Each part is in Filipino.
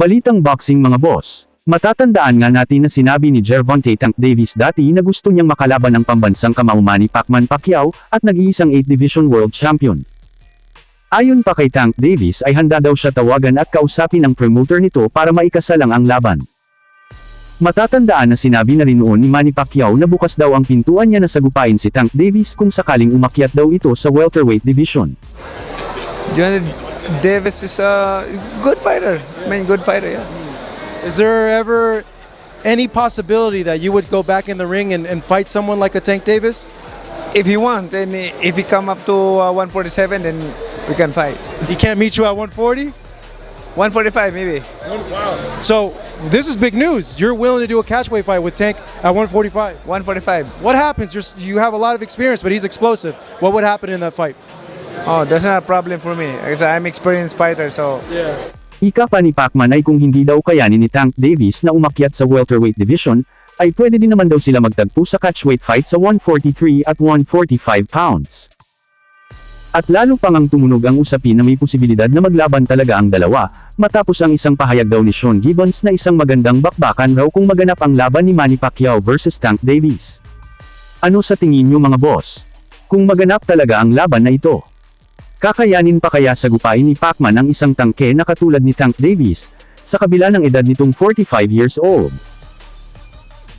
Balitang boxing mga boss. Matatandaan nga natin na sinabi ni Gervonta Tank Davis dati na gusto niyang makalaban ang pambansang kamao Manny Pacquiao at nag-iisang 8 Division World Champion. Ayon pa kay Tank Davis ay handa daw siya tawagan at kausapin ang promoter nito para maikasalang ang laban. Matatandaan na sinabi na rin noon ni Manny Pacquiao na bukas daw ang pintuan niya na sagupain si Tank Davis kung sakaling umakyat daw ito sa welterweight division. John Davis is a good fighter. Good fighter, yeah. Is there ever any possibility that you would go back in the ring and fight someone like a Tank Davis? If he want, and if he come up to 147, then we can fight. He can't meet you at 140? 145 maybe. So, this is big news. You're willing to do a catchweight fight with Tank at 145. 145. What happens? You have a lot of experience, but he's explosive. What would happen in that fight? Oh, that's not a problem for me. Because I'm experienced fighter, so. Yeah. Ika pa ni Pacman ay kung hindi daw kayanin ni Tank Davis na umakyat sa welterweight division, ay pwede din naman daw sila magtagpo sa catchweight fight sa 143 at 145 pounds. At lalo pang ang tumunog ang usapin na may posibilidad na maglaban talaga ang dalawa, matapos ang isang pahayag daw ni Sean Gibbons na isang magandang bakbakan raw kung maganap ang laban ni Manny Pacquiao versus Tank Davis. Ano sa tingin niyo mga boss? Kung maganap talaga ang laban na ito, kakayanin pa kaya sagupain ni Pacman ang isang tangke na katulad ni Tank Davis, sa kabila ng edad nitong 45 years old?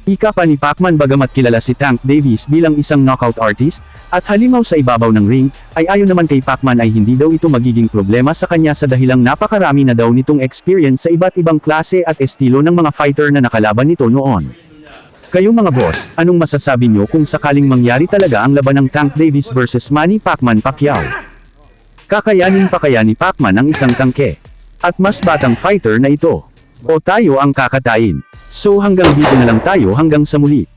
Ika pa ni Pacman bagamat kilala si Tank Davis bilang isang knockout artist, at halimaw sa ibabaw ng ring, ay ayon naman kay Pacman ay hindi daw ito magiging problema sa kanya sa dahilang napakarami na daw nitong experience sa iba't ibang klase at estilo ng mga fighter na nakalaban nito noon. Kayo mga boss, anong masasabi nyo kung sakaling mangyari talaga ang laban ng Tank Davis versus Manny Pacquiao? Kakayanin pa kaya ni Pacman ang isang tangke at mas batang fighter na ito? O tayo ang kakatayin? So hanggang dito na lang tayo hanggang sa muli.